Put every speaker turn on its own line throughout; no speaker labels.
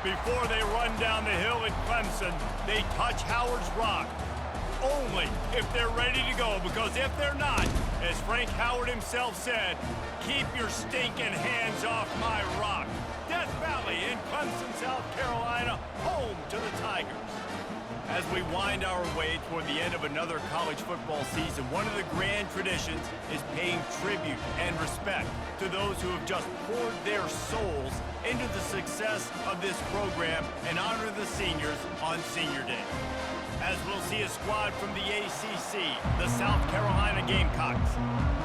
Before they run down the hill at Clemson, they touch Howard's rock. Only if they're ready to go, because if they're not, as Frank Howard himself said, keep your stinking hands off my rock. Death Valley in Clemson, South Carolina, home to the Tigers. As we wind our way toward the end of another college football season, one of the grand traditions is paying tribute and respect to those who have just poured their souls into the success of this program and honor the seniors on Senior Day. As we'll see a squad from the ACC, the South Carolina Gamecocks,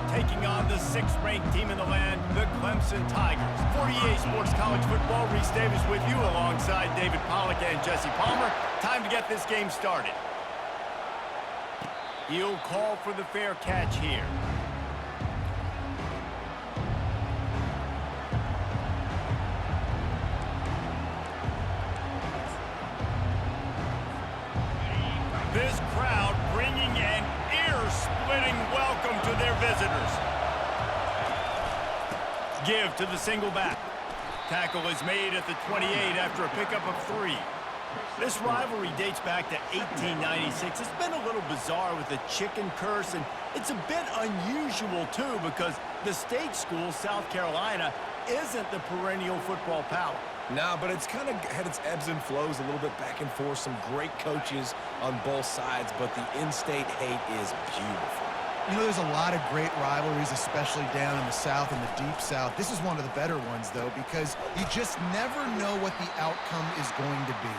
taking on the 6th-ranked team in the land, the Clemson Tigers. 48 Sports College Football, Reese Davis with you alongside David Pollack and Jesse Palmer. Time to get this game started. He'll call for the fair catch here. This crowd bringing an ear-splitting welcome to their visitors. Give to the single back. Tackle is made at the 28 after a pickup of 3. This rivalry dates back to 1896. It's been a little bizarre with the chicken curse, and it's a bit unusual, too, because the state school, South Carolina, isn't the perennial football power.
Nah, but it's kind of had its ebbs and flows a little bit back and forth. Some great coaches on both sides, but the in-state hate is beautiful.
You know, there's a lot of great rivalries, especially down in the South and the Deep South. This is one of the better ones, though, because you just never know what the outcome is going to be.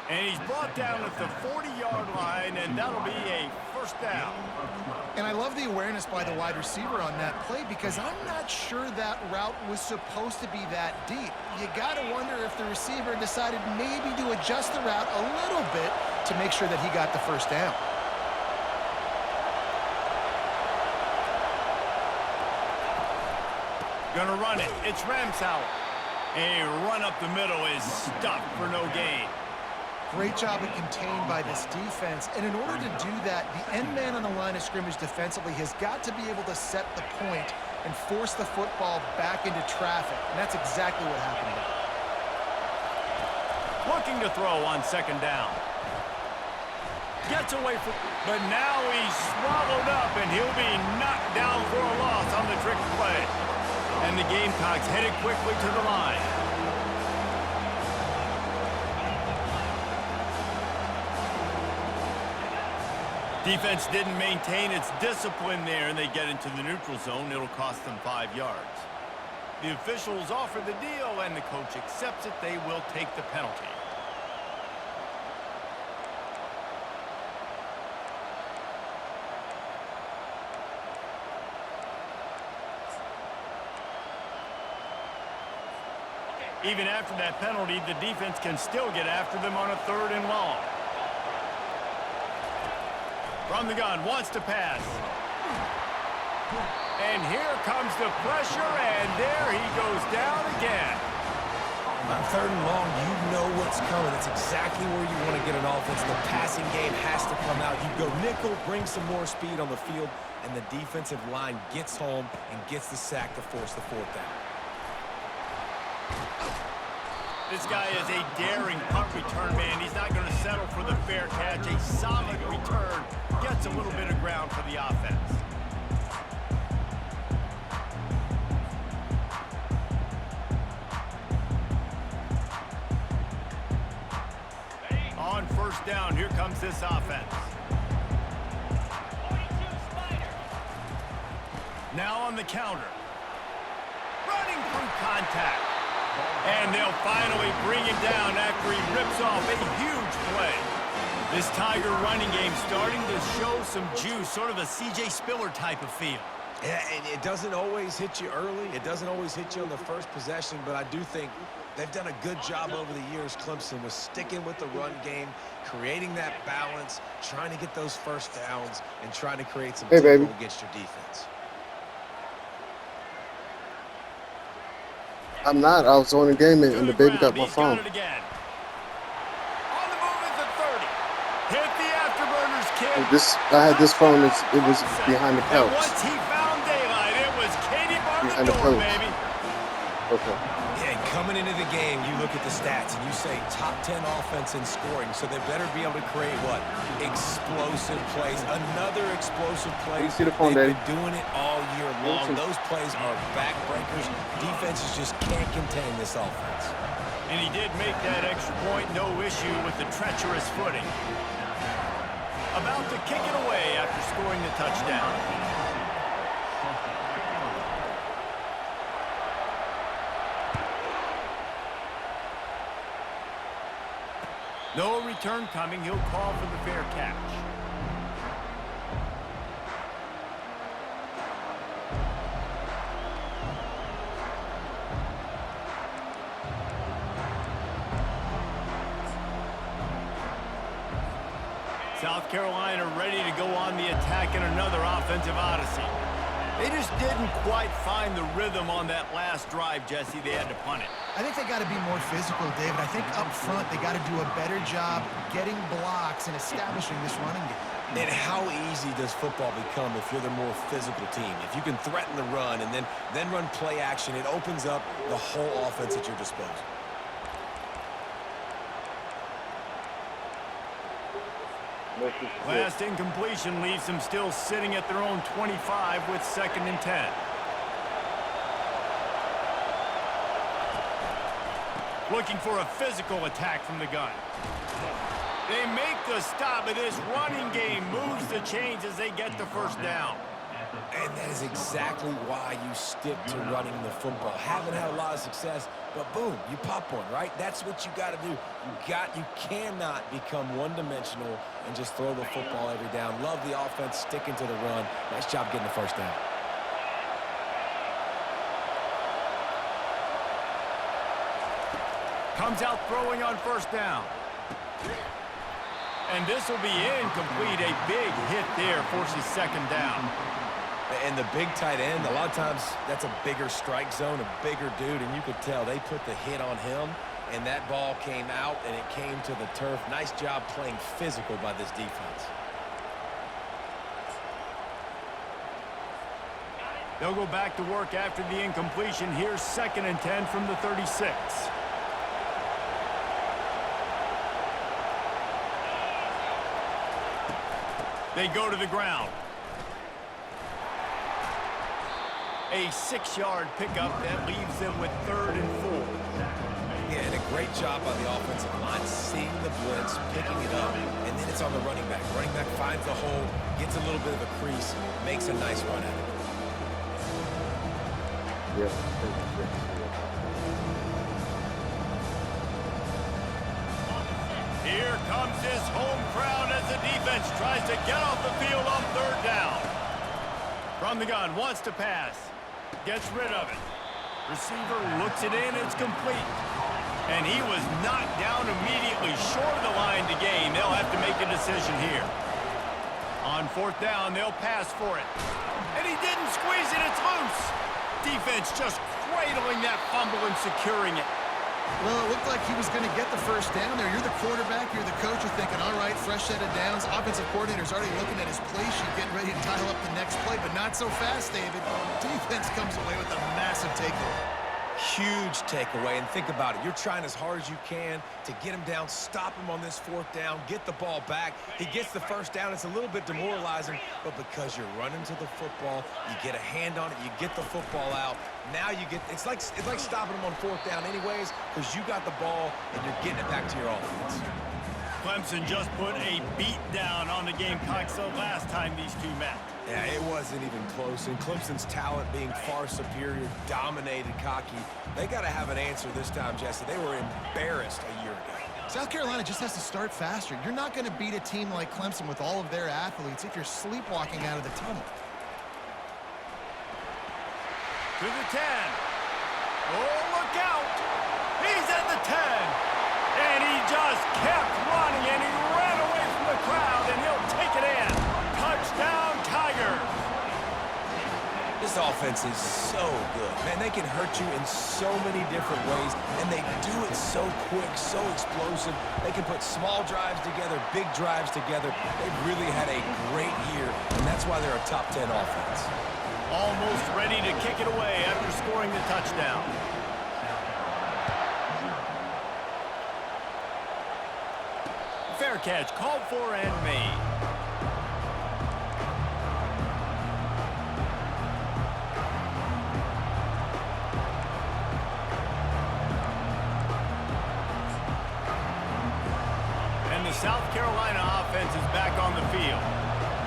And he's brought down at the 40-yard line, and that'll be a first down.
And I love the awareness by the wide receiver on that play, because I'm not sure that route was supposed to be that deep. You got to wonder if the receiver decided maybe to adjust the route a little bit to make sure that he got the first down.
Gonna run it. It's Ramsauer. A run up the middle is stuffed for no gain.
Great job of contained by this defense, and in order to do that, the end man on the line of scrimmage defensively has got to be able to set the point and force the football back into traffic, and that's exactly what happened there.
Looking to throw on second down. Gets away from, but now he's swallowed up, and he'll be knocked down for a loss on the trick play. And the Gamecocks headed quickly to the line. Defense didn't maintain its discipline there, and they get into the neutral zone. It'll cost them 5 yards. The officials offer the deal, and the coach accepts it. They will take the penalty. Even after that penalty, the defense can still get after them on a 3rd and long. From the gun, wants to pass. And here comes the pressure, and there he goes down again.
On 3rd and long, you know what's coming. It's exactly where you want to get an offense. The passing game has to come out. You go nickel, bring some more speed on the field, and the defensive line gets home and gets the sack to force the 4th down.
This guy is a daring punt return man. He's not going to settle for the fair catch. A solid return gets a little bit of ground for the offense. On 1st down, here comes this offense. Now on the counter. Running through contact. And they'll finally bring him down after he rips off a huge play. This Tiger running game starting to show some juice, sort of a C.J. Spiller type of feel.
Yeah, and it doesn't always hit you early. It doesn't always hit you on the first possession, but I do think they've done a good job over the years, Clemson, with sticking with the run game, creating that balance, trying to get those first downs, and trying to create some tempo against your defense.
I'm not. I was on the game, and the baby got my phone.
On the move at the 30. Hit the afterburners, kid.
I had this phone. It was behind the couch.
And once he found daylight, it was Katie Barnador, baby.
Okay.
Yeah, and coming into the game, you look at the stats and you say top 10 offense in scoring, so they better be able to create what? Explosive plays. Another explosive play.
You see the phone,
They've
Dave.
been doing it all year long. Those plays are backbreakers. Defenses just can't contain this offense.
And he did make that extra point, no issue with the treacherous footing. About to kick it away after scoring the touchdown. No return coming. He'll call for the fair catch. South Carolina ready to go on the attack in another offensive odyssey. They just didn't quite find the rhythm on that last drive, Jesse. They had to punt it.
I think they got to be more physical, David. I think up front they got to do a better job getting blocks and establishing this running game.
And how easy does football become if you're the more physical team? If you can threaten the run and then run play action, it opens up the whole offense at your disposal.
Last incompletion leaves them still sitting at their own 25 with 2nd and 10. Looking for a physical attack from the gun. They make the stop, but this running game moves the chains as they get the first down.
And that is exactly why you stick to running the football. Haven't had a lot of success, but boom, you pop one, right? That's what you got to do. You cannot become one-dimensional and just throw the football every down. Love the offense, sticking to the run. Nice job getting the first down.
Comes out throwing on first down. And this will be incomplete. A big hit there forces 2nd down.
And the big tight end, a lot of times that's a bigger strike zone, a bigger dude, and you could tell they put the hit on him, and that ball came out, and it came to the turf. Nice job playing physical by this defense.
They'll go back to work after the incompletion. Here's 2nd and 10 from the 36. They go to the ground. A 6-yard pickup that leaves them with 3rd and 4.
Yeah, and a great job by the offensive line, seeing the blitz, picking it up, and then it's on the running back. Running back finds the hole, gets a little bit of a crease, makes a nice run at it.
Yeah.
Here comes his home crowd as the defense tries to get off the field on 3rd down. From the gun, wants to pass. Gets rid of it. Receiver looks it in, it's complete. And he was knocked down immediately short of the line to gain. They'll have to make a decision here. On 4th down, they'll pass for it. And he didn't squeeze it, it's loose. Defense just cradling that fumble and securing it.
Well, it looked like he was going to get the first down there. You're the quarterback, you're the coach, you're thinking, all right, fresh set of downs. Offensive coordinator's already looking at his play sheet, getting ready to dial up the next play, but not so fast, David. Defense comes away with a massive takeaway.
Huge takeaway, and think about it. You're trying as hard as you can to get him down, stop him on this 4th down, get the ball back. He gets the first down. It's a little bit demoralizing, but because you're running to the football, you get a hand on it, you get the football out. Now you get, it's like stopping him on 4th down anyways, because you got the ball and you're getting it back to your offense.
Clemson just put a beat down on the Gamecocks the last time these two met.
Yeah, it wasn't even close, and Clemson's talent being far superior, dominated Cocky. They got to have an answer this time, Jesse. They were embarrassed a year ago.
South Carolina just has to start faster. You're not going to beat a team like Clemson with all of their athletes if you're sleepwalking out of the tunnel.
To the 10. Oh, look out. He's at the 10. And he just kept running, and he ran away from the crowd, and he'll take it in. Touchdown, Tigers.
This offense is so good. Man, they can hurt you in so many different ways, and they do it so quick, so explosive. They can put small drives together, big drives together. They've really had a great year, and that's why they're a top 10 offense.
Almost ready to kick it away after scoring the touchdown. catch called for and made. And the South Carolina offense is back on the field.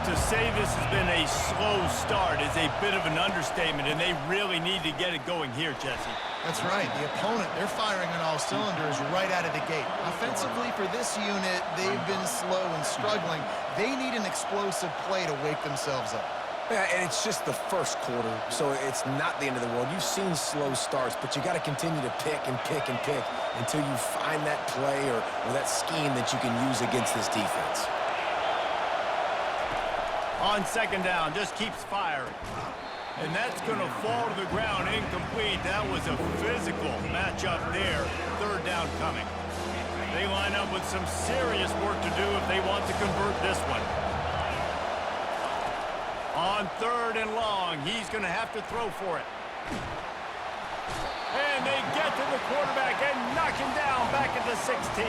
To say this has been a slow start is a bit of an understatement, and they really need to get it going here, Jesse.
That's right. The opponent, they're firing on all cylinders right out of the gate. Offensively, for this unit, they've been slow and struggling. They need an explosive play to wake themselves up.
Yeah, and it's just the first quarter, so it's not the end of the world. You've seen slow starts, but you got to continue to pick and pick and pick until you find that play or that scheme that you can use against this defense.
On second down, just keeps firing. And that's going to fall to the ground incomplete. That was a physical matchup there. Third down coming. They line up with some serious work to do if they want to convert this one. On third and long, he's going to have to throw for it. And they get to the quarterback and knock him down back at the 16.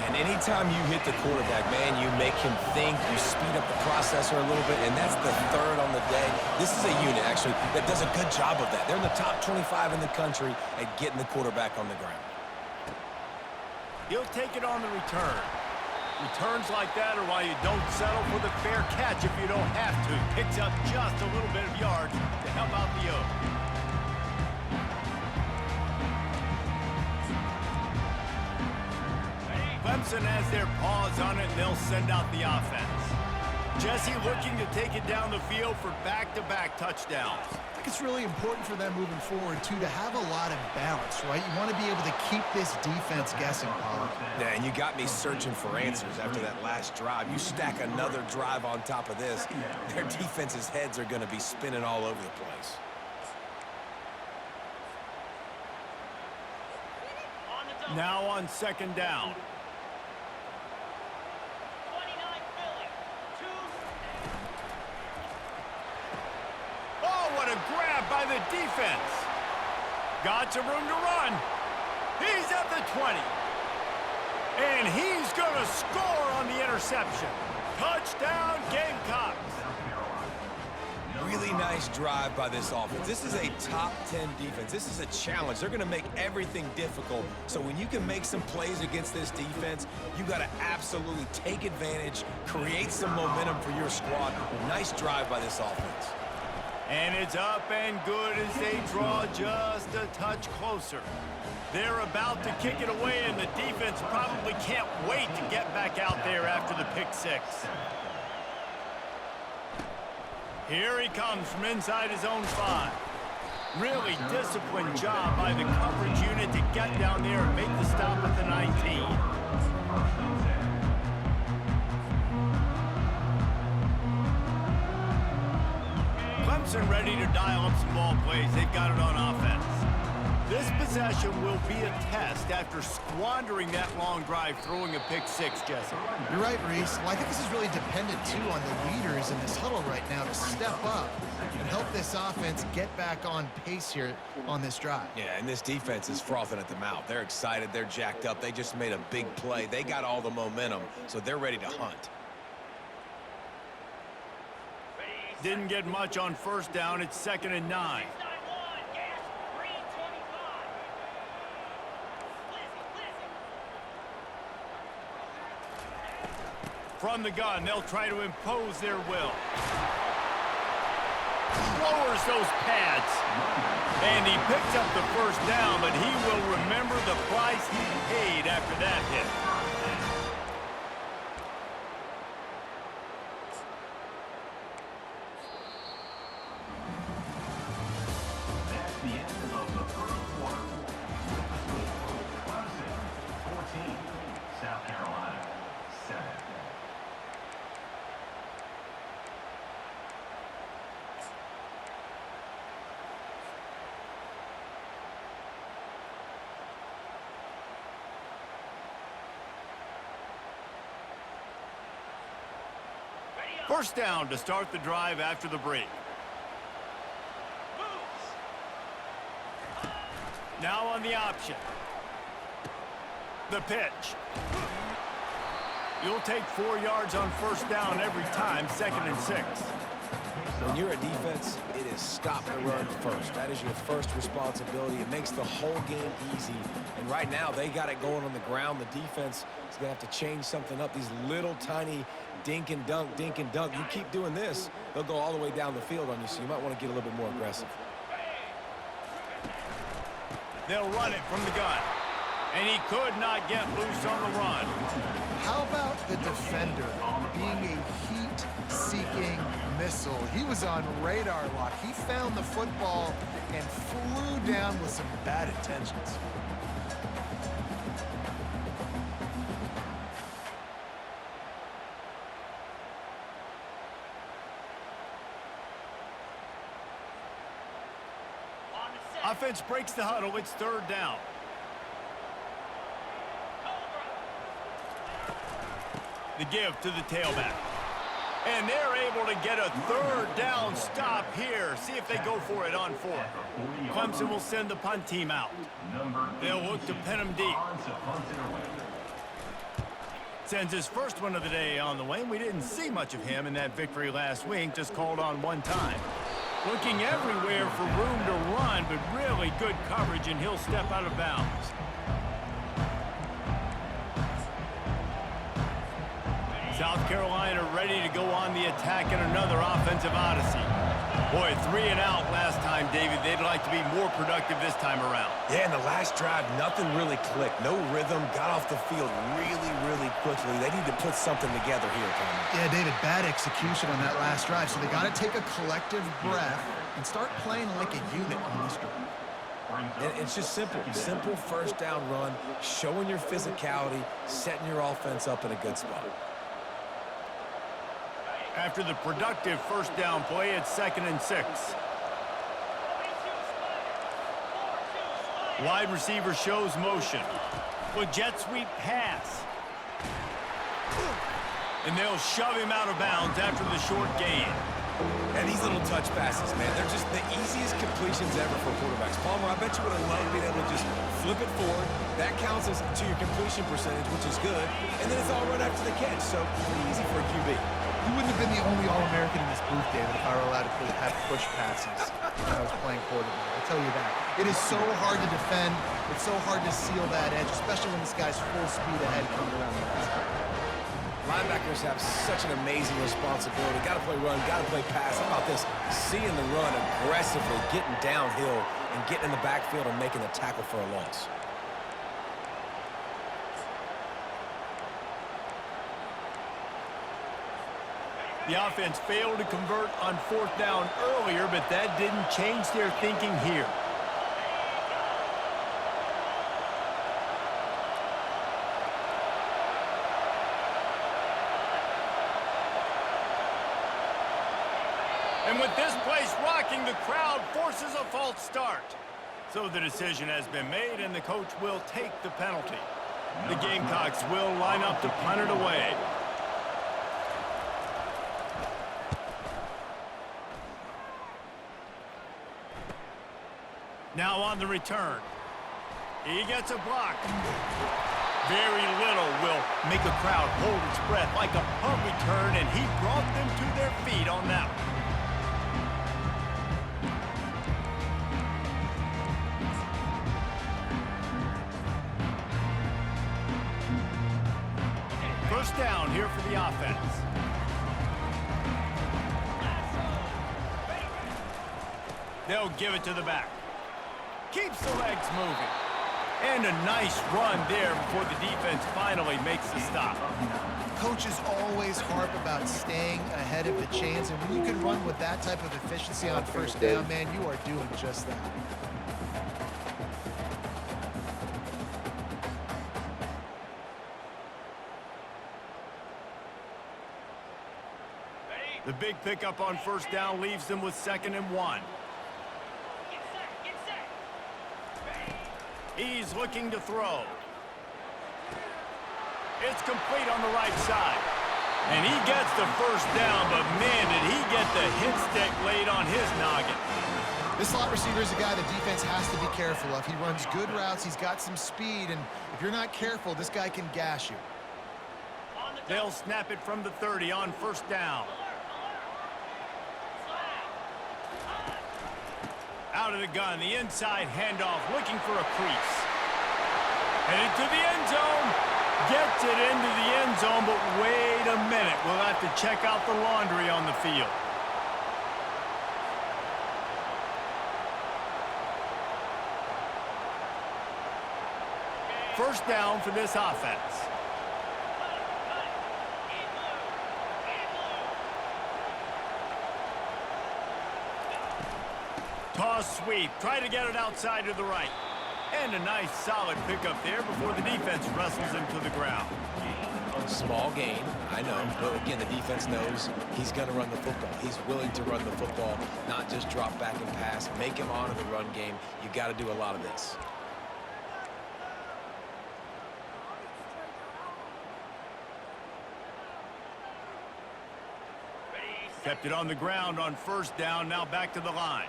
And anytime you hit the quarterback, man, you make him think, you speed up the processor a little bit, and that's the third on the day. This is a unit, actually, that does a good job of that. They're in the top 25 in the country at getting the quarterback on the ground.
He'll take it on the return. Returns like that are why you don't settle for the fair catch if you don't have to. Picks up just a little bit of yards to help out the O. Clemson has their paws on it, and they'll send out the offense. Jesse looking to take it down the field for back-to-back touchdowns.
I think it's really important for them moving forward, too, to have a lot of balance, right? You want to be able to keep this defense guessing, Pollard.
Yeah, and you got me searching for answers after that last drive. You stack another drive on top of this, their defense's heads are going to be spinning all over the place.
Now on second down. What a grab by the defense. Got some room to run. He's at the 20. And he's going to score on the interception. Touchdown, Gamecocks.
Really nice drive by this offense. This is a top 10 defense. This is a challenge. They're going to make everything difficult. So when you can make some plays against this defense, you got to absolutely take advantage, create some momentum for your squad. Nice drive by this offense.
And it's up and good as they draw just a touch closer. They're about to kick it away, and the defense probably can't wait to get back out there after the pick six. Here he comes from inside his own 5. Really disciplined job by the coverage unit to get down there and make the stop at the 19. Clemson ready to dial up some ball plays. They've got it on offense. This possession will be a test after squandering that long drive, throwing a pick six, Jesse.
You're right, Reese. Well, I think this is really dependent, too, on the leaders in this huddle right now to step up and help this offense get back on pace here on this drive.
Yeah, and this defense is frothing at the mouth. They're excited. They're jacked up. They just made a big play. They got all the momentum, so they're ready to hunt.
Didn't get much on first down. It's 2nd and 9. From the gun, they'll try to impose their will. Lowers those pads. And he picks up the first down, but he will remember the price he paid after that hit. First down to start the drive after the break. Now on the option. The pitch. You'll take 4 yards on first down every time, 2nd and 6.
When you're a defense, it is stop the run first. That is your first responsibility. It makes the whole game easy. And right now, they got it going on the ground. The defense is going to have to change something up. These little tiny dink and dunk, dink and dunk. You keep doing this, they'll go all the way down the field on you, so you might want to get a little bit more aggressive.
They'll run it from the gun. And he could not get loose on the run.
How about the defender being a heat-seeking missile? He was on radar lock. He found the football and flew down with some bad intentions.
Offense breaks the huddle. It's 3rd down. The give to the tailback. And they're able to get a 3rd down stop here. See if they go for it on 4th. Clemson will send the punt team out. They'll look to pin him deep. Sends his first one of the day on the way. We didn't see much of him in that victory last week. Just called on 1 time. Looking everywhere for room to run, but really good coverage, and he'll step out of bounds. South Carolina ready to go on the attack in another offensive odyssey. Boy, 3 and out last time, David. They'd like to be more productive this time around.
Yeah, in the last drive, nothing really clicked. No rhythm, got off the field really, really quickly. They need to put something together here, Tommy.
Yeah, David, bad execution on that last drive, so they got to take a collective breath and start playing like a unit on this drive.
And it's just simple. Simple first down run, showing your physicality, setting your offense up in a good spot.
After the productive first down play, it's 2nd and 6. Wide receiver shows motion. With jet sweep pass. And they'll shove him out of bounds after the short gain.
And these little touch passes, man, they're just the easiest completions ever for quarterbacks. Palmer, I bet you would have loved being able to just flip it forward. That counts as to your completion percentage, which is good. And then it's all right after the catch, so pretty easy for a QB.
You wouldn't have been the only All-American in this booth, David, if I were allowed to have push passes when I was playing quarterback. I'll tell you that. It is so hard to defend. It's so hard to seal that edge, especially when this guy's full speed ahead coming around the outside.
Linebackers have such an amazing responsibility. Got to play run, got to play pass. How about this? Seeing the run aggressively, getting downhill, and getting in the backfield and making the tackle for a loss.
The offense failed to convert on 4th down earlier, but that didn't change their thinking here. And with this place rocking, the crowd forces a false start. So the decision has been made, and the coach will take the penalty. The Gamecocks will line up to punt it away. Now on the return. He gets a block. Very little will make a crowd hold its breath like a punt return, and he brought them to their feet on that one. First down here for the offense. They'll give it to the back. Keeps the legs moving. And a nice run there before the defense finally makes the stop.
Coaches always harp about staying ahead of the chains, and when you can run with that type of efficiency on first down, man, you are doing just that.
The big pickup on first down leaves them with 2nd and 1. He's looking to throw. It's complete on the right side. And he gets the first down, but man, did he get the hit stick laid on his noggin.
This slot receiver is a guy the defense has to be careful of. He runs good routes, he's got some speed, and if you're not careful, this guy can gash you.
They'll snap it from the 30 on first down. Out of the gun, the inside handoff, looking for a crease. Headed to the end zone. Gets it into the end zone, but wait a minute. We'll have to check out the laundry on the field. First down for this offense. Toss sweep. Try to get it outside to the right. And a nice solid pickup there before the defense wrestles him to the ground.
Small gain, I know, but again, the defense knows he's going to run the football. He's willing to run the football, not just drop back and pass, make him honor the run game. You got to do a lot of this.
Kept it on the ground on first down, now back to the line.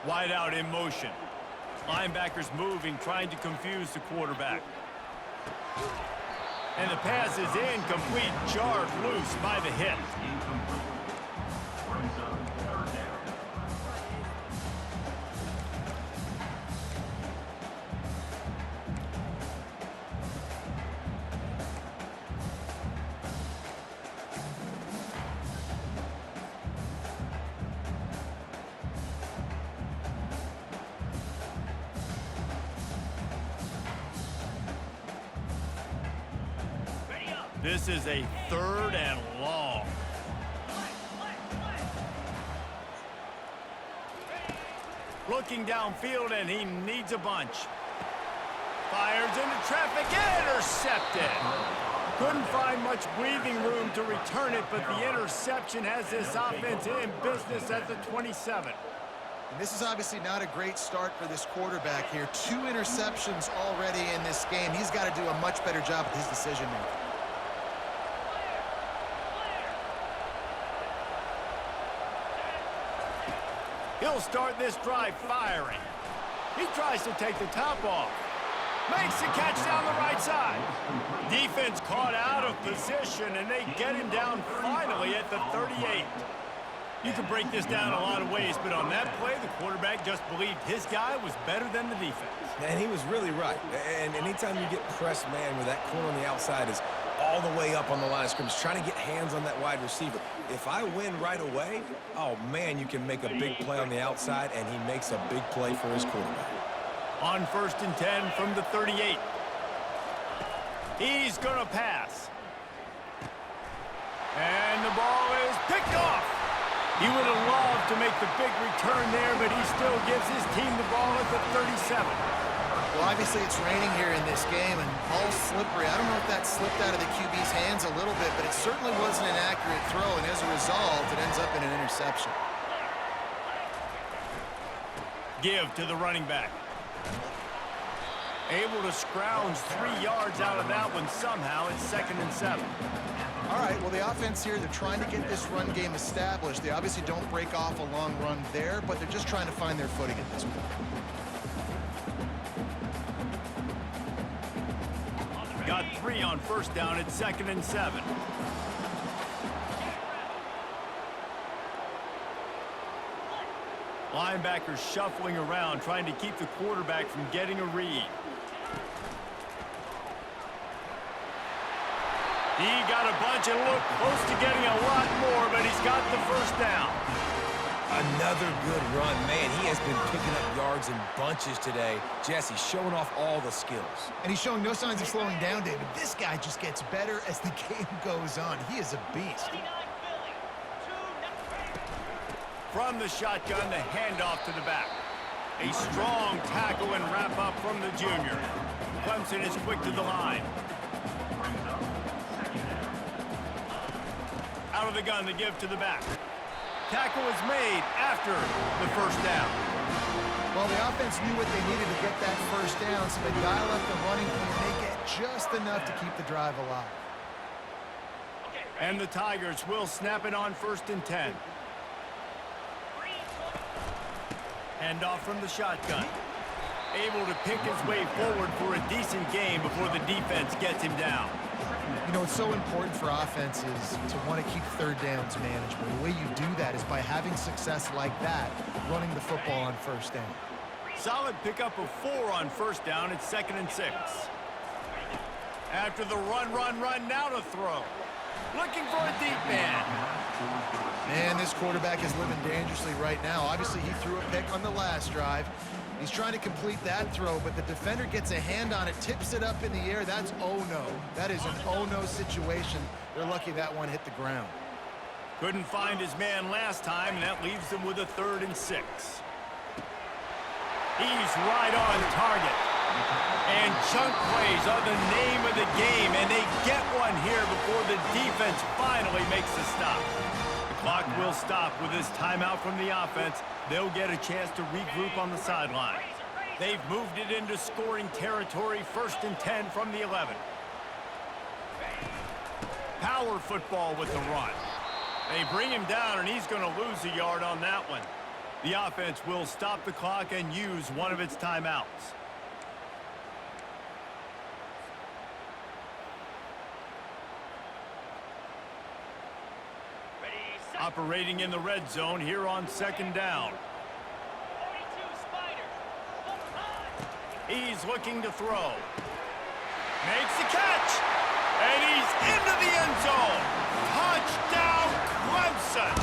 Wide out in motion. Linebackers moving, trying to confuse the quarterback. And the pass is incomplete, jarred loose by the hit. This is a 3rd and long. Looking downfield, and he needs a bunch. Fires into traffic, intercepted. Couldn't find much breathing room to return it, but the interception has this offense in business at the 27.
And this is obviously not a great start for this quarterback here. 2 interceptions already in this game. He's got to do a much better job with his decision-making.
He'll start this drive firing. He tries to take the top off. Makes the catch down the right side. Defense caught out of position, and they get him down finally at the 38. You can break this down a lot of ways, but on that play, the quarterback just believed his guy was better than the defense.
And he was really right. And anytime you get pressed man where that corner on the outside is all the way up on the line of scrimmage, trying to get hands on that wide receiver. If I win right away, oh, man, you can make a big play on the outside, and he makes a big play for his quarterback.
On 1st and 10 from the 38. He's going to pass. And the ball is picked off. He would have loved to make the big return there, but he still gives his team the ball at the 37.
Well, obviously it's raining here in this game, and ball's slippery. I don't know if that slipped out of the QB's hands a little bit, but it certainly wasn't an accurate throw, and as a result, it ends up in an interception.
Give to the running back. Able to scrounge 3 yards out of that one somehow. It's 2nd and 7.
All right, well, the offense here, they're trying to get this run game established. They obviously don't break off a long run there, but they're just trying to find their footing at this point.
Got 3 on first down at 2nd and 7. Linebackers shuffling around, trying to keep the quarterback from getting a read. He got a bunch and looked close to getting a lot more, but he's got the first down.
Another good run. Man, he has been picking up yards in bunches today. Jesse showing off all the skills.
And he's showing no signs of slowing down, David. This guy just gets better as the game goes on. He is a beast.
From the shotgun, the handoff to the back. A strong tackle and wrap up from the junior. Clemson is quick to the line. Out of the gun, the give to the back. Tackle is made after the first down.
Well, the offense knew what they needed to get that first down, so they dial up the running game. They get just enough to keep the drive alive.
And the Tigers will snap it on 1st and 10. Handoff from the shotgun. able to pick his way forward for a decent game before the defense gets him down.
You know, it's so important for offenses to want to keep third downs manageable. The way you do that is by having success like that, running the football on first down.
Solid pickup of 4 on first down. It's 2nd and 6. After the run, now to throw. Looking for a deep man.
Man, this quarterback is living dangerously right now. Obviously, he threw a pick on the last drive. He's trying to complete that throw, but the defender gets a hand on it, tips it up in the air. That's oh-no. That is an oh-no situation. They're lucky that one hit the ground.
Couldn't find his man last time, and that leaves them with a 3rd and 6. He's right on target. And chunk plays are the name of the game, and they get one here before the defense finally makes the stop. The clock will stop with this timeout from the offense. They'll get a chance to regroup on the sideline. They've moved it into scoring territory, 1st and 10 from the 11. Power football with the run. They bring him down, and he's going to lose a yard on that one. The offense will stop the clock and use one of its timeouts. Operating in the red zone here on 2nd down. He's looking to throw. Makes the catch. And he's into the end zone. Touchdown, Clemson.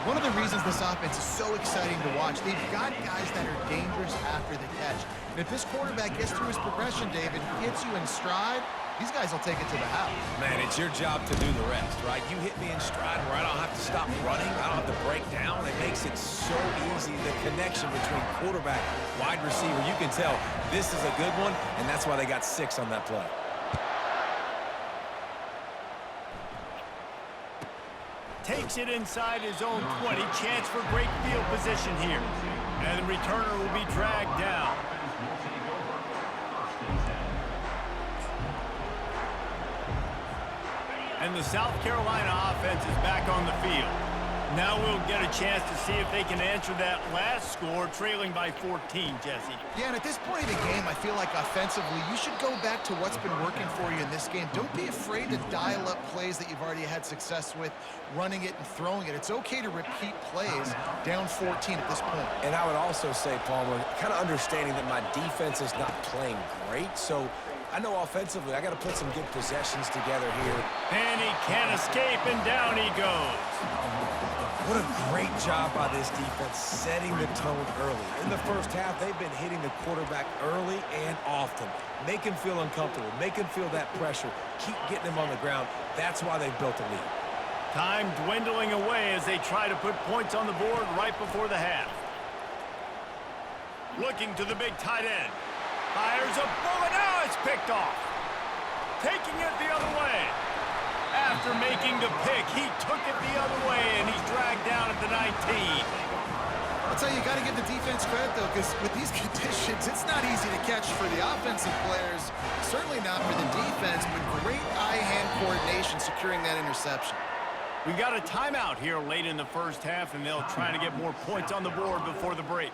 One of the reasons this offense is so exciting to watch, they've got guys that are dangerous after the catch. And if this quarterback gets through his progression, David, hits you in stride, these guys will take it to the house.
Man, it's your job to do the rest, right? You hit me in stride where I don't have to stop running. I don't have to break down. It makes it so easy, the connection between quarterback, wide receiver. You can tell this is a good one, and that's why they got 6 on that play.
Takes it inside his own 20. Chance for great field position here. And the returner will be dragged down. And the South Carolina offense is back on the field. Now we'll get a chance to see if they can answer that last score, trailing by 14, Jesse.
Yeah, and at this point of the game, I feel like offensively, you should go back to what's been working for you in this game. Don't be afraid to dial up plays that you've already had success with, running it and throwing it. It's okay to repeat plays down 14 at this point.
And I would also say, Palmer, kind of understanding that my defense is not playing great, so I know offensively I got to put some good possessions together here.
And he can't escape, and down he goes.
What a great job by this defense setting the tone early. In the first half, they've been hitting the quarterback early and often. Make him feel uncomfortable. Make him feel that pressure. Keep getting him on the ground. That's why they've built a lead.
Time dwindling away as they try to put points on the board right before the half. Looking to the big tight end. Fires a bullet. Now it's picked off. Taking it the other way. After making the pick, he took it the other way, and he's dragged down at the 19.
I'll tell you, you got to give the defense credit, though, because with these conditions, it's not easy to catch for the offensive players. Certainly not for the defense, but great eye-hand coordination securing that interception.
We got a timeout here late in the first half, and they'll try to get more points on the board before the break.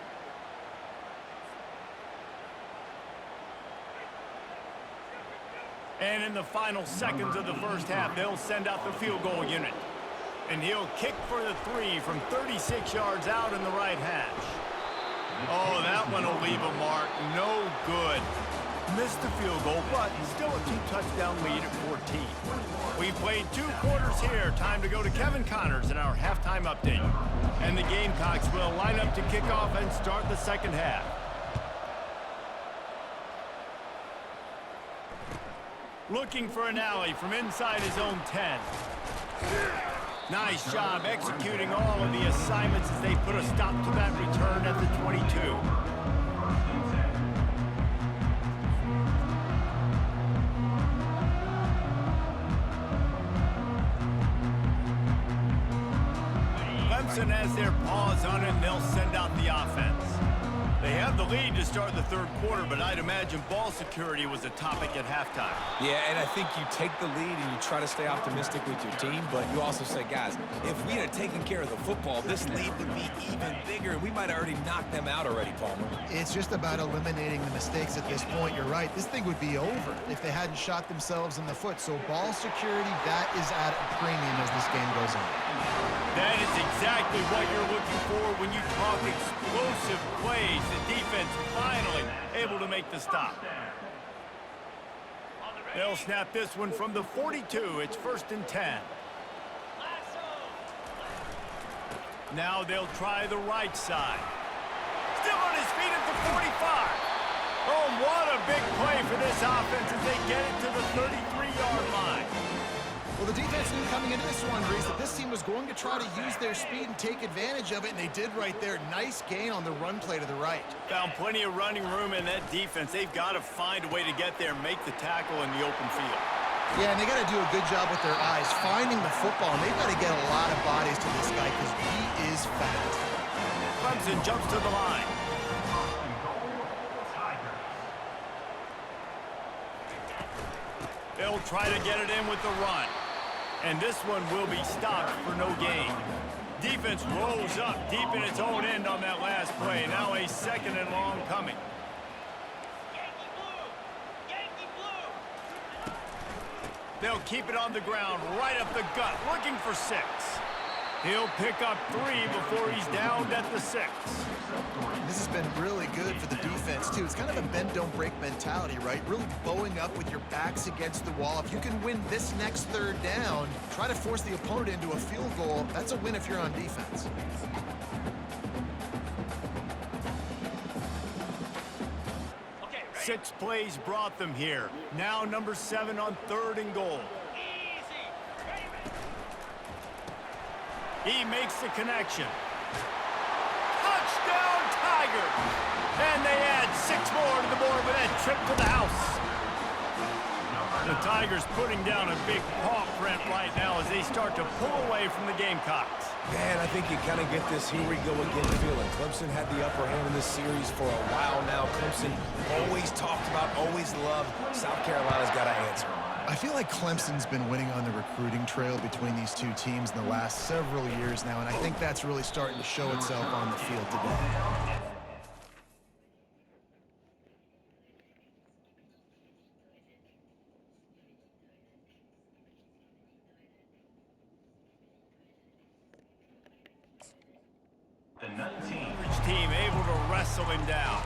And in the final seconds of the first half, they'll send out the field goal unit. And he'll kick for the 3 from 36 yards out in the right hash. Oh, that one will leave a mark. No good. Missed the field goal, but still a 2-touchdown lead at 14. We've played 2 quarters here. Time to go to Kevin Connors in our halftime update. And the Gamecocks will line up to kick off and start the second half. Looking for an alley from inside his own 10. Nice job executing all of the assignments as they put a stop to that return at the 22. Clemson has their paws on it, and they'll send out the offense. They have the lead to start the third quarter, but I'd imagine ball security was a topic at halftime.
Yeah, and I think you take the lead and you try to stay optimistic with your team, but you also say, guys, if we had taken care of the football, this lead would be even bigger, and we might have already knocked them out already, Palmer.
It's just about eliminating the mistakes at this point. You're right. This thing would be over if they hadn't shot themselves in the foot. So ball security, that is at a premium as this game goes on.
That is exactly what you're looking for when you talk explosive plays. The defense finally able to make the stop. They'll snap this one from the 42. It's 1st and 10. Now they'll try the right side. Still on his feet at the 45. Oh, what a big play for this offense as they get it to the 33-yard line.
Well, the defense knew coming into this one, Reese, that this team was going to try to use their speed and take advantage of it, and they did right there. Nice gain on the run play to the right.
Found plenty of running room in that defense. They've got to find a way to get there and make the tackle in the open field.
Yeah, and they got to do a good job with their eyes, finding the football, and they've got to get a lot of bodies to this guy because he is fast.
Clemson jumps to the line. They'll try to get it in with the run. And this one will be stopped for no gain. Defense rolls up deep in its own end on that last play. Now a 2nd and long coming. They'll keep it on the ground, right up the gut, looking for 6. He'll pick up 3 before he's downed at the 6.
This has been really good for the defense, too. It's kind of a bend-don't-break mentality, right? Really bowing up with your backs against the wall. If you can win this next 3rd down, try to force the opponent into a field goal. That's a win if you're on defense.
Okay, 6 plays brought them here. Now number 7 on 3rd and goal. He makes the connection. Touchdown, Tigers! And they add 6 more to the board with that trip to the house. The Tigers putting down a big paw print right now as they start to pull away from the Gamecocks.
Man, I think you kind of get this here we go again feeling. Clemson had the upper hand in this series for a while now. Clemson always talked about, always loved. South Carolina's got to answer.
I feel like Clemson's been winning on the recruiting trail between these two teams in the last several years now, and I think that's really starting to show itself on the field today.
The 19. Each team able to wrestle him down.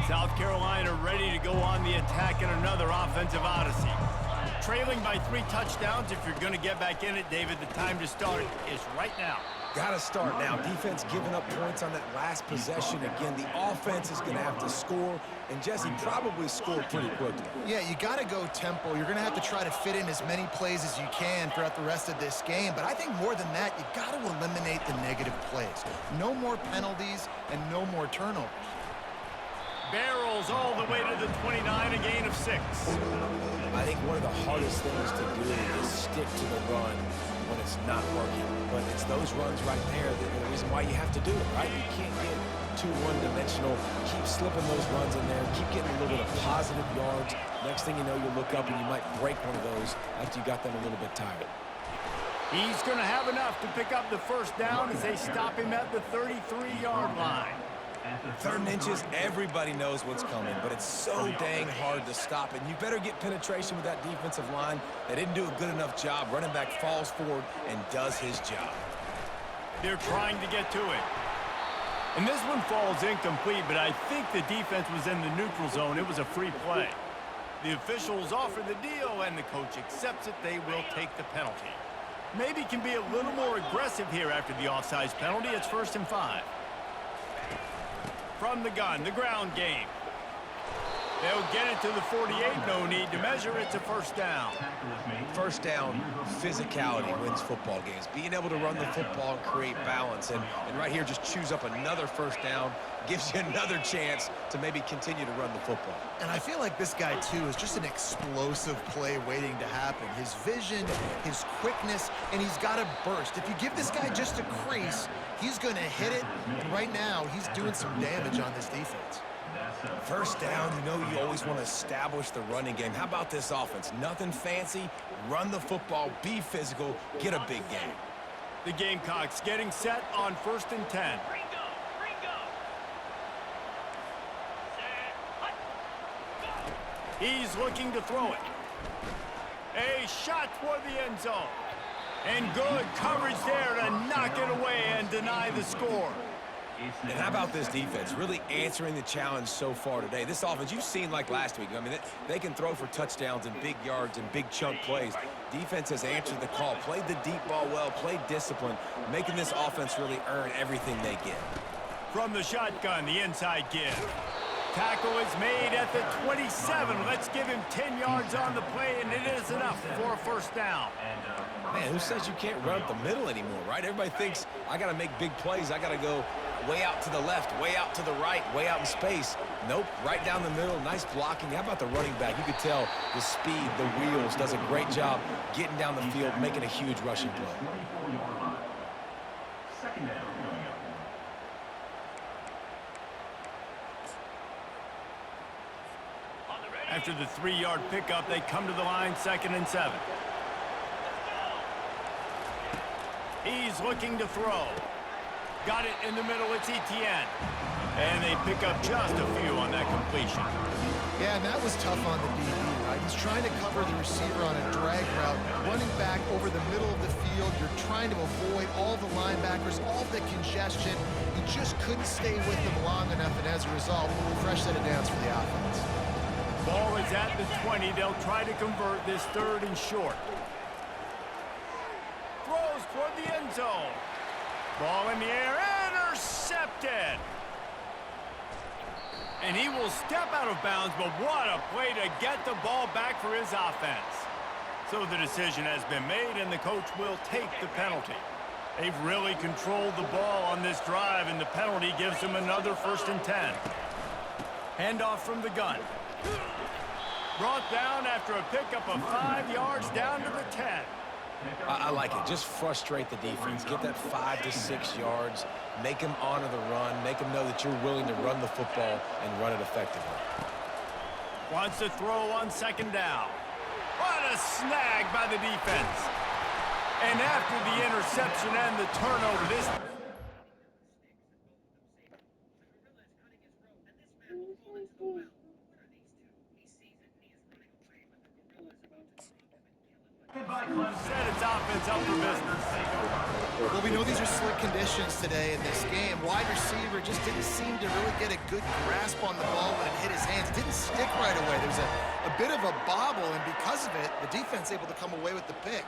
South Carolina ready to go on the attack in another offensive odyssey. Trailing by 3 touchdowns. If you're going to get back in it, David, the time to start is right now.
Got to start now. Defense giving up points on that last possession. Again, the offense is going to have to score, and Jesse probably scored pretty quickly.
Yeah, you got to go tempo. You're going to have to try to fit in as many plays as you can throughout the rest of this game. But I think more than that, you got to eliminate the negative plays. No more penalties and no more turnovers.
Barrels all the way to the 29, a gain of 6.
I think one of the hardest things to do is stick to the run when it's not working. But it's those runs right there that are the reason why you have to do it, right? You can't get too one-dimensional. Keep slipping those runs in there. Keep getting a little bit of positive yards. Next thing you know, you look up and you might break one of those after you got them a little bit tired.
He's going to have enough to pick up the 1st down as they stop him at the 33-yard line.
3rd and inches, everybody knows what's coming, but it's so dang hard to stop it. You better get penetration with that defensive line. They didn't do a good enough job. Running back falls forward and does his job.
They're trying to get to it. And this one falls incomplete, but I think the defense was in the neutral zone. It was a free play. The officials offer the deal, and the coach accepts it. They will take the penalty. Maybe can be a little more aggressive here after the offsides penalty. It's 1st and 5. From the gun, the ground game. They'll get it to the 48, no need to measure. It's a first down.
First down, physicality wins football games. Being able to run the football and create balance. And right here, just choose up another first down, gives you another chance to maybe continue to run the football.
And I feel like this guy, too, is just an explosive play waiting to happen. His vision, his quickness, and he's got a burst. If you give this guy just a crease, he's going to hit it. And right now, he's doing some damage on this defense.
First down, you know you always want to establish the running game. How about this offense? Nothing fancy. Run the football, be physical, get a big game.
The Gamecocks getting set on 1st and 10. He's looking to throw it. A shot toward the end zone. And good coverage there to knock it away and deny the score.
And how about this defense? Really answering the challenge so far today. This offense, you've seen like last week. I mean, they can throw for touchdowns and big yards and big chunk plays. Defense has answered the call, played the deep ball well, played discipline, making this offense really earn everything they get.
From the shotgun, the inside give. Tackle is made at the 27. Let's give him 10 yards on the play, and it is enough for a first down.
Man, who says you can't run up the middle anymore, right? Everybody thinks I got to make big plays. I got to go way out to the left, way out to the right, way out in space. Nope, right down the middle, nice blocking. How about the running back? You could tell the speed, the wheels, does a great job getting down the field, making a huge rushing play.
Second down.
After the 3-yard pickup, they come to the line, 2nd and 7. He's looking to throw. Got it in the middle, it's Etienne. And they pick up just a few on that completion.
Yeah, and that was tough on the DB, right? He's trying to cover the receiver on a drag route, running back over the middle of the field. You're trying to avoid all the linebackers, all the congestion. You just couldn't stay with them long enough, and as a result, fresh set of downs for the offense.
Ball is at the 20. They'll try to convert this 3rd and short. Throws toward the end zone. Ball in the air, intercepted. And he will step out of bounds, but what a play to get the ball back for his offense. So the decision has been made, and the coach will take the penalty. They've really controlled the ball on this drive, and the penalty gives them another 1st and 10. Handoff from the gun. Brought down after a pickup of 5 yards down to the 10.
I like it. Just frustrate the defense. Get that 5 to 6 yards. Make them honor the run. Make them know that you're willing to run the football and run it effectively.
Wants to throw on 2nd down. What a snag by the defense. And after the interception and the turnover, this... set its offense up for business.
Well, we know these are slick conditions today in this game. Wide receiver just didn't seem to really get a good grasp on the ball when it hit his hands. Didn't stick right away. There was a bit of a bobble, and because of it, the defense able to come away with the pick.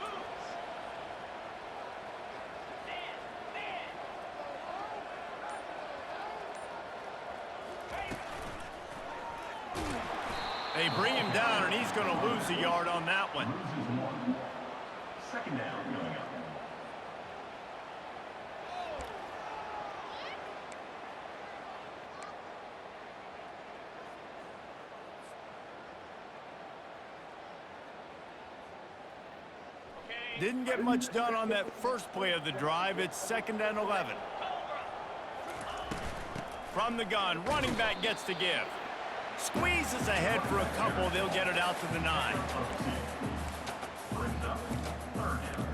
They bring him down, and he's going to lose a yard on that one.
Second down going up.
Didn't get much done on that first play of the drive. It's 2nd and 11. From the gun, running back gets to give. Squeezes ahead for a couple. They'll get it out to the 9.
Brings up 3rd down.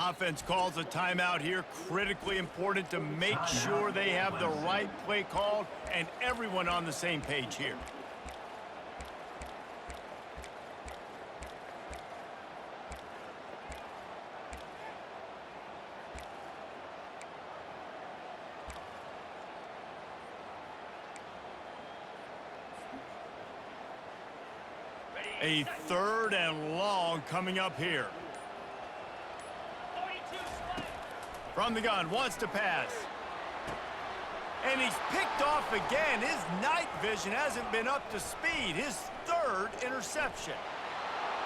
Offense calls a timeout here. Critically important to make sure they have the right play called and everyone on the same page here. A 3rd and long coming up here. From the gun, wants to pass. And he's picked off again. His night vision hasn't been up to speed. His 3rd interception.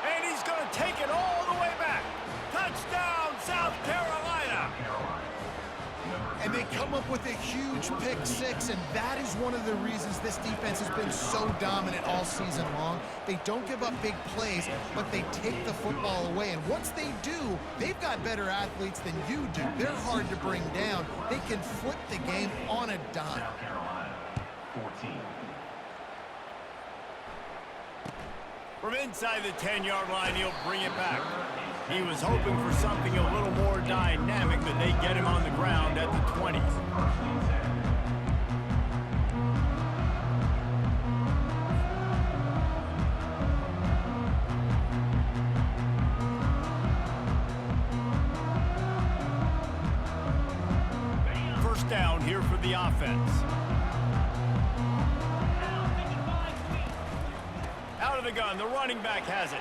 And he's going to take it all the way back. Touchdown, South Carolina.
And they come up with a huge pick 6, and that is one of the reasons this defense has been so dominant all season long. They don't give up big plays, but they take the football away. And once they do, they've got better athletes than you do. They're hard to bring down. They can flip the game on a dime.
South Carolina, 14.
From inside the 10-yard line, he'll bring it back. He was hoping for something a little more dynamic, but they get him on the ground at the 20. First down here for the offense. Out of the gun, the running back has it.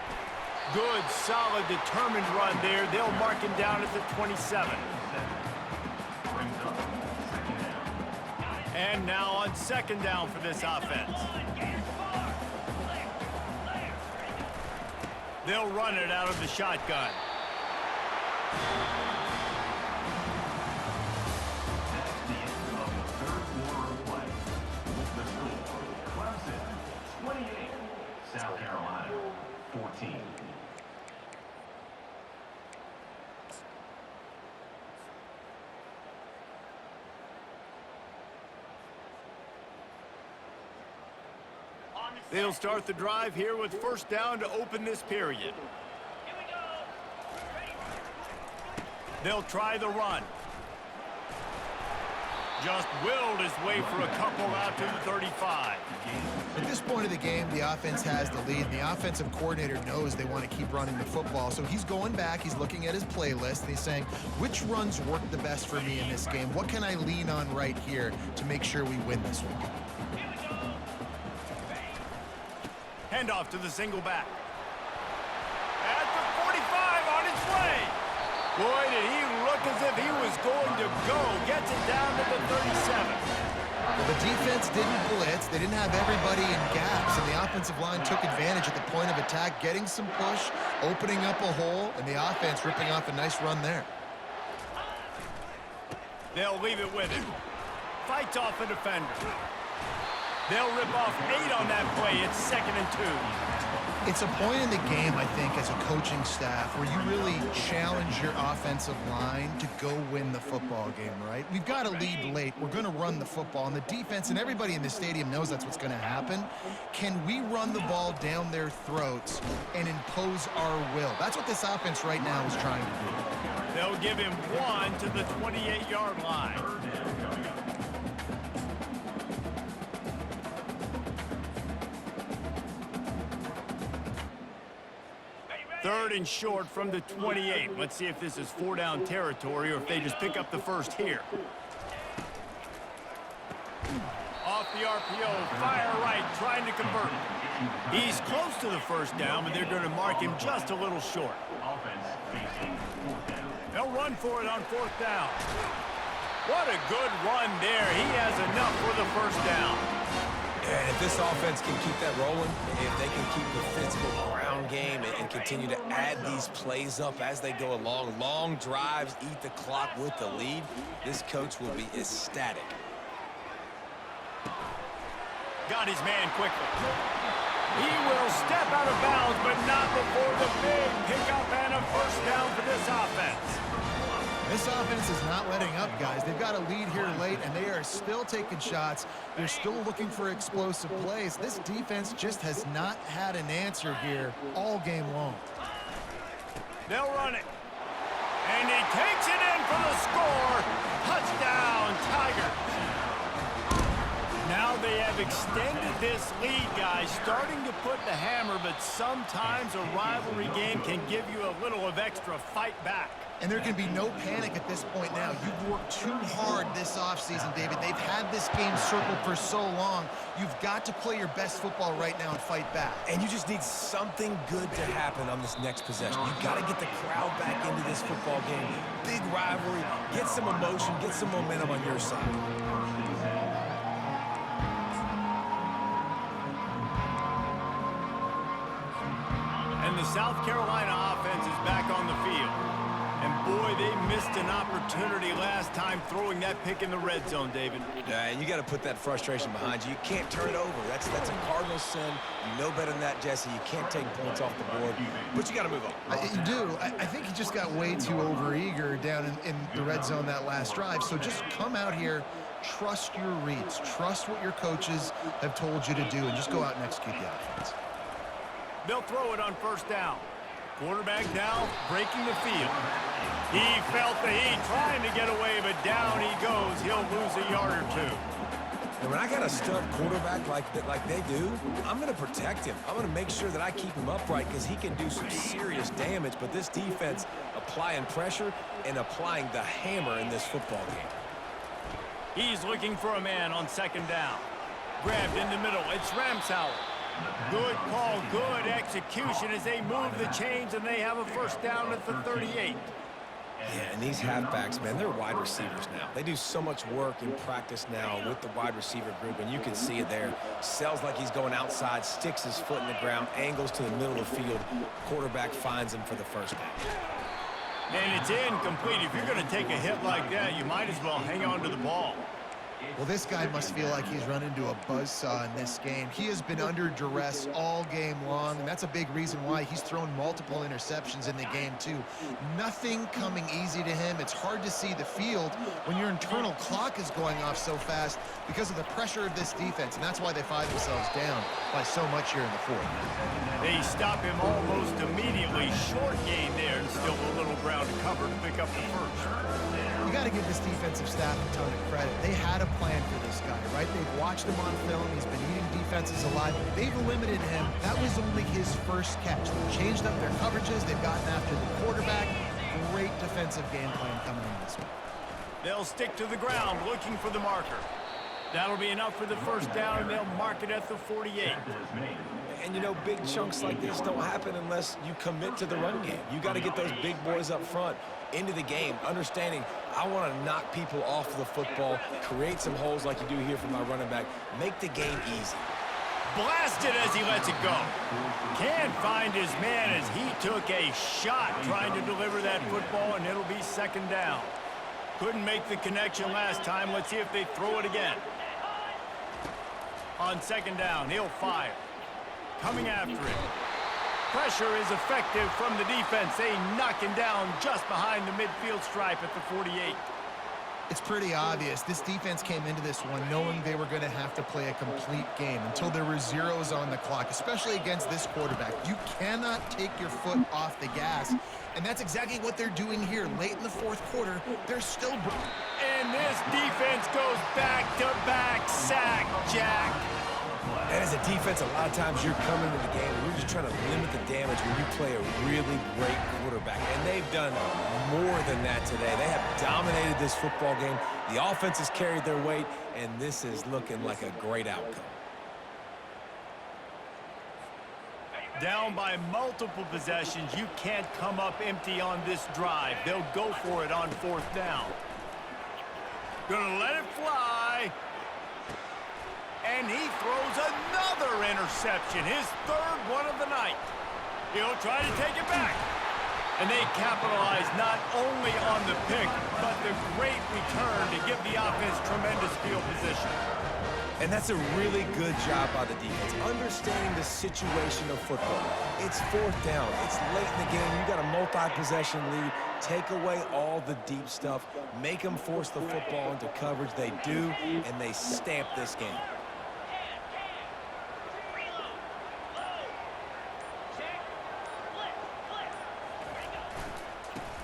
Good, solid, determined run there. They'll mark him down at the 27. And now on 2nd down for this offense. They'll run it out of the shotgun.
That's the end of the 3rd quarter of play. The score, Clemson, 28. South Carolina, 14.
They'll start the drive here with 1st down to open this period. They'll try the run. Just willed his way for a couple out to the 35.
At this point of the game, the offense has the lead. The offensive coordinator knows they want to keep running the football. So he's going back, he's looking at his playlist, and he's saying, which runs work the best for me in this game? What can I lean on right here to make sure we win this one?
Handoff to the single back. At the 45 on its way. Boy, did he look as if he was going to go. Gets it down to the 37.
Well, the defense didn't blitz. They didn't have everybody in gaps, and the offensive line took advantage at the point of attack, getting some push, opening up a hole, and the offense ripping off a nice run there.
They'll leave it with him. Fights off a defender. They'll rip off 8 on that play. It's 2nd and 2.
It's a point in the game, I think, as a coaching staff where you really challenge your offensive line to go win the football game, right? We've got a lead late. We're going to run the football, and the defense and everybody in the stadium knows that's what's going to happen. Can we run the ball down their throats and impose our will? That's what this offense right now is trying to do.
They'll give him 1 to the 28-yard line. 3rd and short from the 28. Let's see if this is 4-down territory or if they just pick up the 1st here. Off the RPO, fire right, trying to convert. He's close to the 1st down, but they're going to mark him just a little short. They'll run for it on 4th down. What a good run there. He has enough for the 1st down.
And if this offense can keep that rolling, if they can keep the physical ground game and continue to add these plays up as they go along, long drives, eat the clock with the lead, this coach will be ecstatic.
Got his man quickly. He will step out of bounds, but not before the big pickup and a 1st down for this offense.
This offense is not letting up, guys. They've got a lead here late, and they are still taking shots. They're still looking for explosive plays. This defense just has not had an answer here all game long.
They'll run it. And he takes it in for the score. Touchdown, Tigers. Now they have extended this lead, guys, starting to put the hammer, but sometimes a rivalry game can give you a little of extra fight back.
And there can be no panic at this point now. You've worked too hard this offseason, David. They've had this game circled for so long. You've got to play your best football right now and fight back.
And you just need something good to happen on this next possession. You've got to get the crowd back into this football game. Big rivalry. Get some emotion. Get some momentum on your side.
And the South Carolina offense is back on the field. And boy, they missed an opportunity last time throwing that pick in the red zone, David.
Yeah, and you got to put that frustration behind you. You can't turn it over. That's a cardinal sin. You know better than that, Jesse. You can't take points off the board, but you got to move on.
You do. I think he just got way too overeager down in the red zone that last drive. So just come out here, trust your reads, trust what your coaches have told you to do, and just go out and execute the offense.
They'll throw it on first down. Quarterback now breaking the field. He felt the heat trying to get away, but down he goes. He'll lose a yard or two.
And when I got a stud quarterback like they do, I'm going to protect him. I'm going to make sure that I keep him upright because he can do some serious damage. But this defense applying pressure and applying the hammer in this football game.
He's looking for a man on second down. Grabbed in the middle. It's Ramsauer. Good call, good execution as they move the chains, and they have a first down at the 38.
Yeah, and these halfbacks, man, they're wide receivers now. They do so much work in practice now with the wide receiver group, and you can see it there. Sells like he's going outside, sticks his foot in the ground, angles to the middle of the field. Quarterback finds him for the first down.
And it's incomplete. If you're going to take a hit like that, you might as well hang on to the ball.
Well, this guy must feel like he's run into a buzzsaw in this game. He has been under duress all game long, and that's a big reason why he's thrown multiple interceptions in the game, too. Nothing coming easy to him. It's hard to see the field when your internal clock is going off so fast because of the pressure of this defense, and that's why they find themselves down by so much here in the fourth.
They stop him almost immediately. Short gain there, and still a little ground to cover to pick up the first.
You got to give this defensive staff a ton of credit. They had a plan for this guy, right? They've watched him on film. He's been eating defenses alive. They've limited him. That was only his first catch. They've changed up their coverages. They've gotten after the quarterback. Great defensive game plan coming in this one.
They'll stick to the ground looking for the marker. That'll be enough for the first down, and they'll mark it at the 48.
And, you know, big chunks like this don't happen unless you commit to the run game. You got to get those big boys up front into the game, understanding I want to knock people off the football, create some holes like you do here for my running back, make the game easy.
Blasted as he lets it go. Can't find his man as he took a shot trying to deliver that football, and it'll be second down. Couldn't make the connection last time. Let's see if they throw it again. On second down, he'll fire. Coming after it. Pressure is effective from the defense. They knock him down just behind the midfield stripe at the 48.
It's pretty obvious. This defense came into this one knowing they were going to have to play a complete game until there were zeros on the clock, especially against this quarterback. You cannot take your foot off the gas, and that's exactly what they're doing here. Late in the fourth quarter, they're still...
And this defense goes back-to-back sack, Jack.
And as a defense, a lot of times you're coming into the game and you're just trying to limit the damage when you play a really great quarterback. And they've done more than that today. They have dominated this football game. The offense has carried their weight, and this is looking like a great outcome.
Down by multiple possessions, you can't come up empty on this drive. They'll go for it on fourth down. Gonna let it fly. And he throws another interception, his third one of the night. He'll try to take it back. And they capitalize not only on the pick, but the great return to give the offense tremendous field position.
And that's a really good job by the defense, understanding the situation of football. It's fourth down. It's late in the game. You got a multi-possession lead. Take away all the deep stuff. Make them force the football into coverage. They do, and they stamp this game.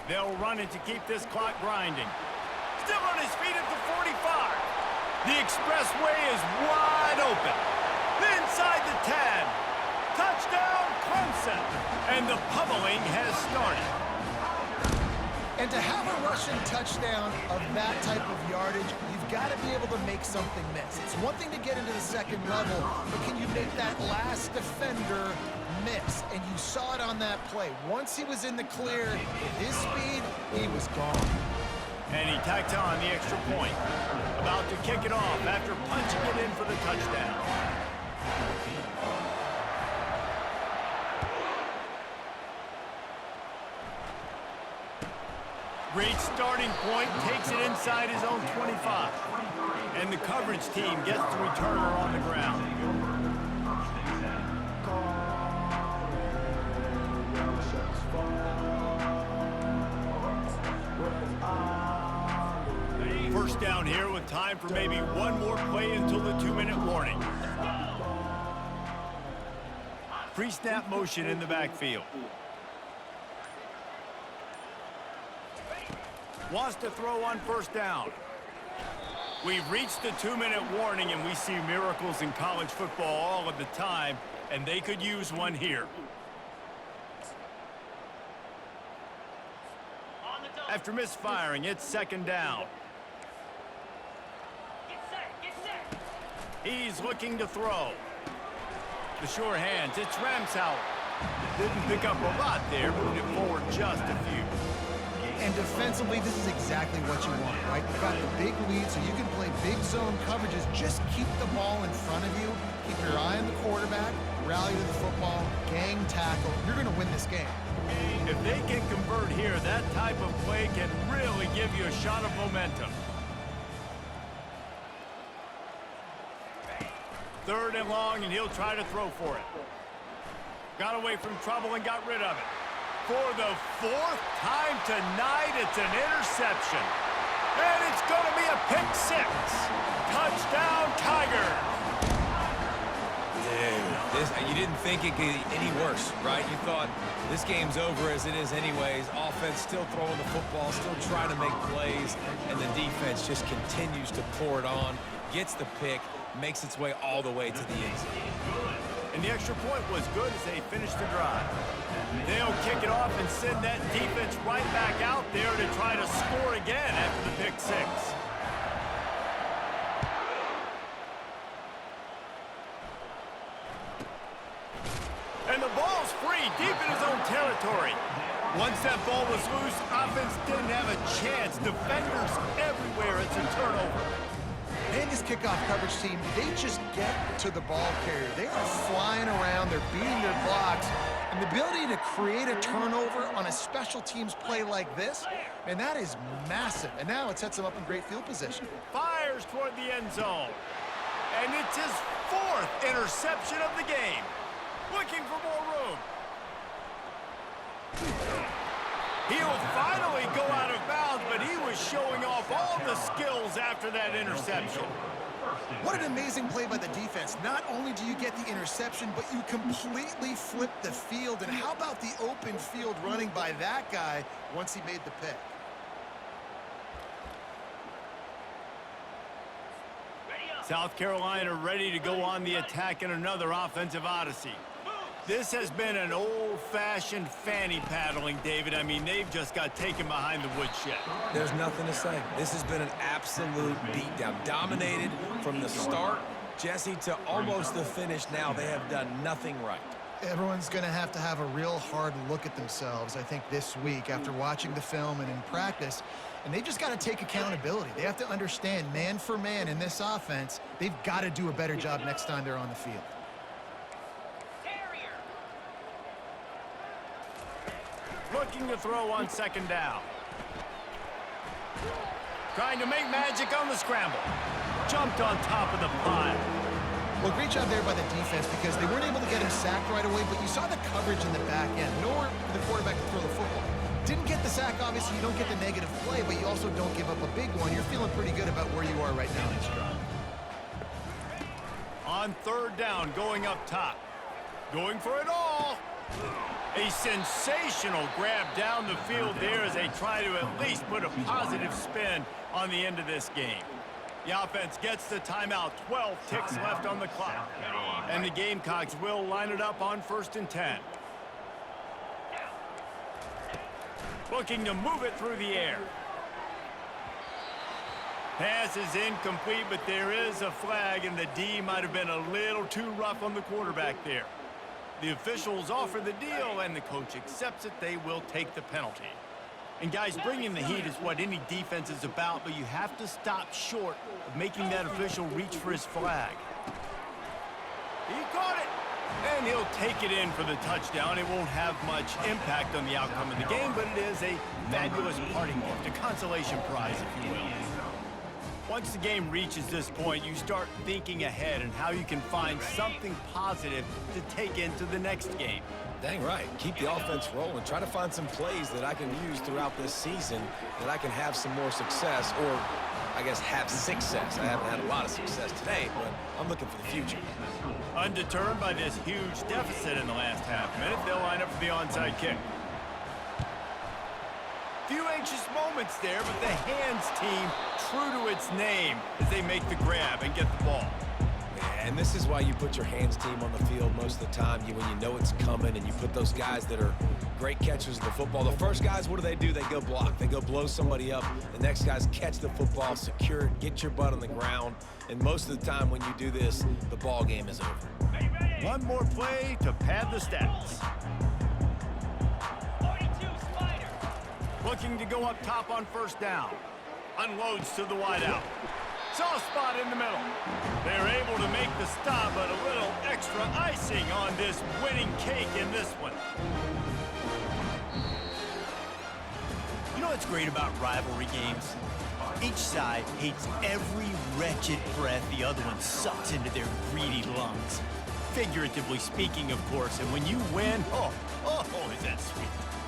They'll run it to keep this clock grinding. Still on his feet at the 45. The expressway is wide open. Inside the 10. Touchdown, Clemson. And the pummeling has started.
And to have a rushing touchdown of that type of yardage, you've got to be able to make something miss. It's one thing to get into the second level, but can you make that last defender miss? And you saw it on that play. Once he was in the clear, at his speed, he was gone.
And he tacked on the extra point. About to kick it off after punching it in for the touchdown. Great starting point, takes it inside his own 25. And the coverage team gets the returner on the ground. First down here with time for maybe one more play until the 2-minute warning. Pre-snap motion in the backfield. Wants to throw on first down. We've reached the 2-minute warning, and we see miracles in college football all of the time, and they could use one here. After misfiring, it's second down. He's looking to throw. The sure hands, it's Ramsauer. Didn't pick up a lot there, moved it forward just a few.
And defensively, this is exactly what you want, right? You've got the big lead, so you can play big zone coverages. Just keep the ball in front of you. Keep your eye on the quarterback. Rally to the football. Gang tackle. You're going to win this game.
If they can convert here, that type of play can really give you a shot of momentum. Third and long, and he'll try to throw for it. Got away from trouble and got rid of it. For the fourth time tonight, it's an interception. And it's going to be a pick six. Touchdown, Tigers.
Dude, you didn't think it could get any worse, right? You thought this game's over as it is anyways. Offense still throwing the football, still trying to make plays, and the defense just continues to pour it on, gets the pick, makes its way all the way to the end zone.
And the extra point was good as they finished the drive. They'll kick it off and send that defense right back out there to try to score again after the pick six. And the ball's free deep in his own territory. Once that ball was loose, offense didn't have a chance. Defenders everywhere. It's a turnover.
And this kickoff coverage team, they just get to the ball carrier. They are flying around. They're beating their blocks. And the ability to create a turnover on a special teams play like this, and that is massive. And now it sets them up in great field position.
Fires toward the end zone. And it's his fourth interception of the game. Looking for more room. He'll finally go out of bounds, but he was showing off all the skills after that interception.
What an amazing play by the defense. Not only do you get the interception, but you completely flip the field. And how about the open field running by that guy once he made the pick?
South Carolina ready to go on the attack in another offensive odyssey. This has been an old-fashioned fanny paddling, David. I mean, they've just got taken behind the woodshed.
There's nothing to say. This has been an absolute beatdown. Dominated from the start, Jesse, to almost the finish now. They have done nothing right.
Everyone's going to have a real hard look at themselves, I think, this week after watching the film and in practice. And they've just got to take accountability. They have to understand, man for man in this offense, they've got to do a better job next time they're on the field.
Looking to throw on second down. Trying to make magic on the scramble. Jumped on top of the pile.
Well, great job there by the defense because they weren't able to get him sacked right away, but you saw the coverage in the back end. Nowhere for the quarterback to throw the football. Didn't get the sack, obviously. You don't get the negative play, but you also don't give up a big one. You're feeling pretty good about where you are right now in this drive. On
third down, going up top. Going for it all. A sensational grab down the field there as they try to at least put a positive spin on the end of this game. The offense gets the timeout. 12 ticks left on the clock. And the Gamecocks will line it up on 1st and 10. Looking to move it through the air. Pass is incomplete, but there is a flag, and the D might have been a little too rough on the quarterback there. The officials offer the deal, and the coach accepts it. They will take the penalty. And, guys, bringing the heat is what any defense is about, but you have to stop short of making that official reach for his flag. He caught it, and he'll take it in for the touchdown. It won't have much impact on the outcome of the game, but it is a fabulous parting gift, a consolation prize, if you will. Once the game reaches this point, you start thinking ahead and how you can find something positive to take into the next game.
Dang right. Keep the offense rolling. Try to find some plays that I can use throughout this season that I can have some more success, or I guess have success. I haven't had a lot of success today, but I'm looking for the future.
Undeterred by this huge deficit in the last half-minute, they'll line up for the onside kick. Few anxious moments there, but the hands team true to its name as they make the grab and get the ball.
And this is why you put your hands team on the field most of the time. When you know it's coming, and you put those guys that are great catchers of the football. The first guys, what do? They go block. They go blow somebody up. The next guys catch the football, secure it, get your butt on the ground. And most of the time when you do this, the ball game is over.
One more play to pad the stats. Looking to go up top on 1st down. Unloads to the wideout. Soft spot in the middle. They're able to make the stop, but a little extra icing on this winning cake in this one. You know what's great about rivalry games? Each side hates every wretched breath the other one sucks into their greedy lungs. Figuratively speaking, of course, and when you win, oh, is that sweet.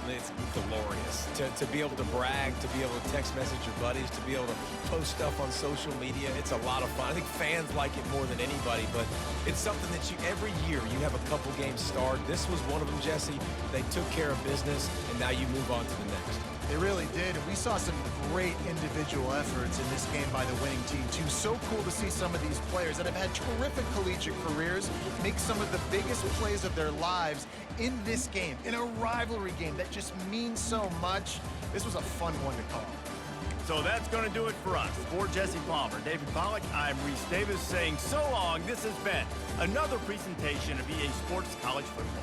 It's glorious to be able to brag, to be able to text message your buddies, to be able to post stuff on social media. It's a lot of fun. I think fans like it more than anybody, but it's something that every year you have a couple games start. This was one of them, Jesse. They took care of business, and now you move on to the next.
They really did, and we saw some great individual efforts in this game by the winning team, too. So cool to see some of these players that have had terrific collegiate careers make some of the biggest plays of their lives in this game, in a rivalry game that just means so much. This was a fun one to call.
So that's going to do it for us. For Jesse Palmer, David Pollack, I'm Reese Davis saying so long. This has been another presentation of EA Sports College Football.